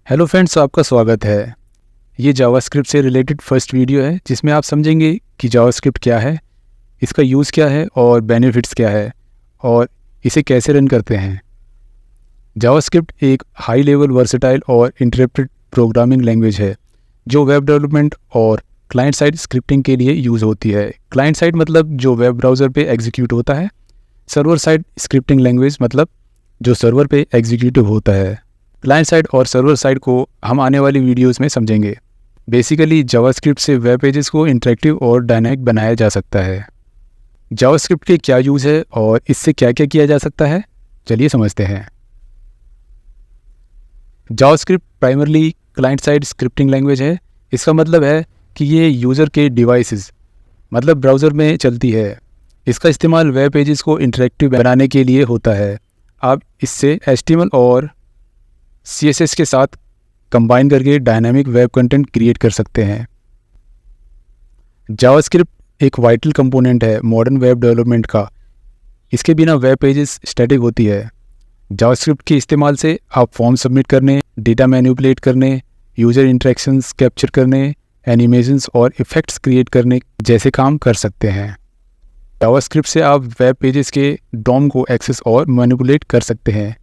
Hello friends, आपका स्वागत है। ये जावास्क्रिप्ट से रिलेटेड फर्स्ट वीडियो है जिसमें आप समझेंगे कि जावास्क्रिप्ट क्या है, इसका यूज़ क्या है और बेनिफिट्स क्या है और इसे कैसे रन करते हैं। जावास्क्रिप्ट एक हाई लेवल वर्सेटाइल और इंटरप्रेटेड प्रोग्रामिंग लैंग्वेज है जो वेब डेवलपमेंट और क्लाइंट साइड स्क्रिप्टिंग के लिए यूज़ होती है। क्लाइंट साइड मतलब जो वेब ब्राउज़र पे एग्जीक्यूट होता है, सर्वर साइड स्क्रिप्टिंग लैंग्वेज मतलब जो सर्वर पे एग्जीक्यूटिव होता है। क्लाइंट साइड और सर्वर साइड को हम आने वाली वीडियोस में समझेंगे। बेसिकली जावास्क्रिप्ट से वेब पेजेस को इंटरेक्टिव और डायनामिक बनाया जा सकता है। जावास्क्रिप्ट के क्या यूज़ है और इससे क्या क्या किया जा सकता है, चलिए समझते हैं। JavaScript primarily client side scripting language है। इसका मतलब है कि ये यूज़र के डिवाइसेस मतलब ब्राउज़र में चलती है। इसका इस्तेमाल वेब पेजेस को इंटरेक्टिव बनाने के लिए होता है। आप इससे HTML और CSS के साथ कंबाइन करके डायनामिक वेब कंटेंट क्रिएट कर सकते हैं। जावास्क्रिप्ट एक वाइटल कंपोनेंट है मॉडर्न वेब डेवलपमेंट का। इसके बिना वेब पेजेस स्टैटिक होती है। जावास्क्रिप्ट के इस्तेमाल से आप फॉर्म सबमिट करने, डेटा मैनिपुलेट करने, यूज़र इंटरेक्शंस कैप्चर करने, एनिमेशंस और इफ़ेक्ट्स क्रिएट करने जैसे काम कर सकते हैं। जावास्क्रिप्ट से आप वेब पेजेस के डॉम को एक्सेस और मैनिपुलेट कर सकते हैं।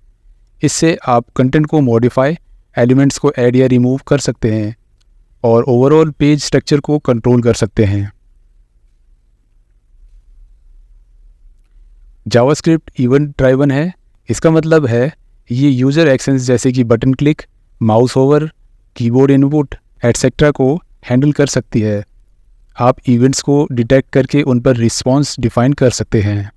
इससे आप कंटेंट को मॉडिफाई, एलिमेंट्स को ऐड या रिमूव कर सकते हैं और ओवरऑल पेज स्ट्रक्चर को कंट्रोल कर सकते हैं। जावास्क्रिप्ट इवेंट ड्राइवन है। इसका मतलब है ये यूज़र एक्शंस जैसे कि button click, mouse over, keyboard input etcetera को हैंडल कर सकती है। आप इवेंट्स को डिटेक्ट करके उन पर रिस्पॉन्स डिफाइन कर सकते हैं।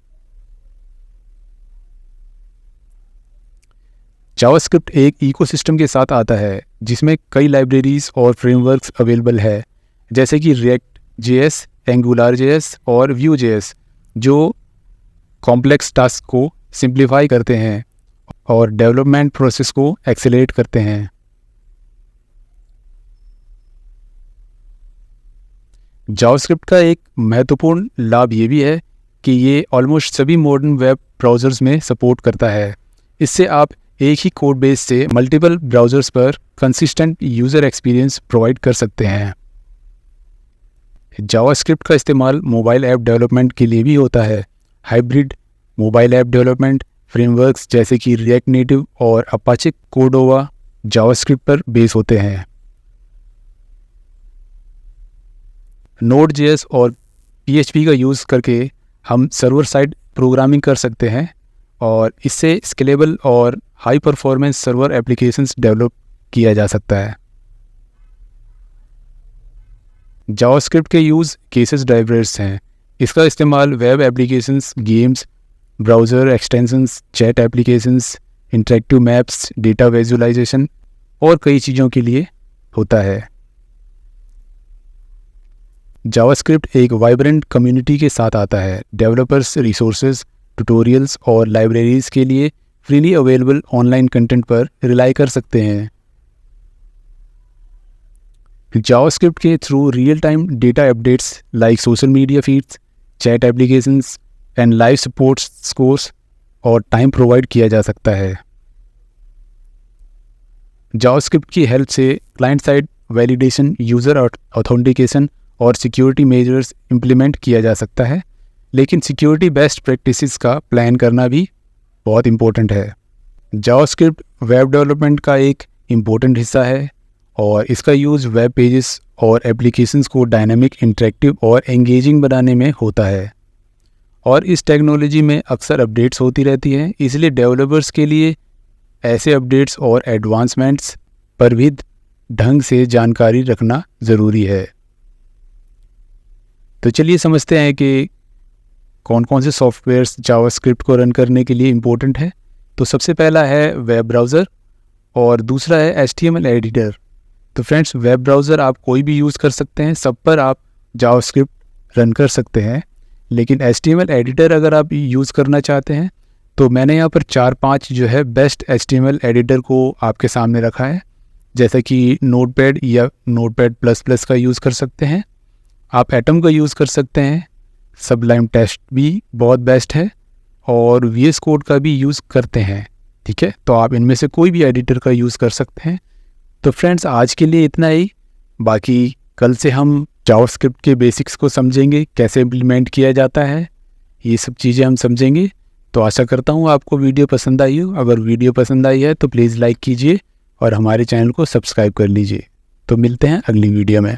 जावास्क्रिप्ट एक इकोसिस्टम के साथ आता है जिसमें कई लाइब्रेरीज और फ्रेमवर्क्स अवेलेबल है, जैसे कि रिएक्ट JS, एंगुलर JS और व्यू JS, जो कॉम्प्लेक्स टास्क को सिंप्लीफाई करते हैं और डेवलपमेंट प्रोसेस को एक्सेलरेट करते हैं। जावास्क्रिप्ट का एक महत्वपूर्ण लाभ ये भी है कि ये ऑलमोस्ट सभी मॉडर्न वेब ब्राउज़र्स में सपोर्ट करता है। इससे आप एक ही कोड बेस से मल्टीपल ब्राउज़र्स पर कंसिस्टेंट यूज़र एक्सपीरियंस प्रोवाइड कर सकते हैं। जावास्क्रिप्ट का इस्तेमाल मोबाइल ऐप डेवलपमेंट के लिए भी होता है। Hybrid mobile app development frameworks जैसे कि रिएक्ट नेटिव और अपाचे कोर्डोवा जावास्क्रिप्ट पर बेस होते हैं। Node.js और PHP का यूज़ करके हम सर्वर साइड प्रोग्रामिंग कर सकते हैं और इससे स्केलेबल और high performance server applications develop किया जा सकता है। जावास्क्रिप्ट के यूज़ केसेस डाइवर्स हैं। इसका इस्तेमाल web applications, games, browser extensions, chat applications, interactive maps, data visualisation और कई चीज़ों के लिए होता है। जावास्क्रिप्ट एक वाइब्रेंट कम्युनिटी के साथ आता है। डेवलपर्स रिसोर्सेज, ट्यूटोरियल्स और लाइब्रेरीज के लिए फ्रीली अवेलेबल ऑनलाइन कंटेंट पर रिलाई कर सकते हैं। जावास्क्रिप्ट के through real time data updates like social media feeds, chat applications and live support scores और टाइम प्रोवाइड किया जा सकता है। जावास्क्रिप्ट की हेल्प से client side validation, user authentication और सिक्योरिटी मेजर्स इम्प्लीमेंट किया जा सकता है, लेकिन सिक्योरिटी बेस्ट प्रैक्टिसेस का प्लान करना भी बहुत इम्पोर्टेंट है। जावास्क्रिप्ट वेब डेवलपमेंट का एक इम्पोर्टेंट हिस्सा है और इसका यूज़ वेब पेजेस और एप्लीकेशंस को डायनामिक, इंटरेक्टिव और एंगेजिंग बनाने में होता है। और इस टेक्नोलॉजी में अक्सर अपडेट्स होती रहती हैं, इसलिए डेवलपर्स के लिए ऐसे अपडेट्स और एडवांसमेंट्स पर भी ढंग से जानकारी रखना ज़रूरी है। तो चलिए समझते हैं कि कौन कौन से सॉफ्टवेयर्स जावास्क्रिप्ट को रन करने के लिए इम्पोर्टेंट है। तो सबसे पहला है वेब ब्राउज़र और दूसरा है HTML एडिटर। तो फ्रेंड्स, वेब ब्राउज़र आप कोई भी यूज़ कर सकते हैं, सब पर आप जावास्क्रिप्ट रन कर सकते हैं। लेकिन HTML एडिटर अगर आप यूज़ करना चाहते हैं तो मैंने यहाँ पर 4-5 जो है बेस्ट HTML एडिटर को आपके सामने रखा है, जैसा कि नोटपैड या नोटपैड++ का यूज़ कर सकते हैं, आप एटम का यूज़ कर सकते हैं, सबलाइम टेस्ट भी बहुत बेस्ट है और VS कोड का भी यूज़ करते हैं। ठीक है, तो आप इनमें से कोई भी एडिटर का यूज़ कर सकते हैं। तो फ्रेंड्स आज के लिए इतना ही। बाकी कल से हम जावास्क्रिप्ट के बेसिक्स को समझेंगे, कैसे इम्प्लीमेंट किया जाता है, ये सब चीज़ें हम समझेंगे। तो आशा करता हूँ आपको वीडियो पसंद आई हो। अगर वीडियो पसंद आई है तो प्लीज़ लाइक कीजिए और हमारे चैनल को सब्सक्राइब कर लीजिए। तो मिलते हैं अगली वीडियो में।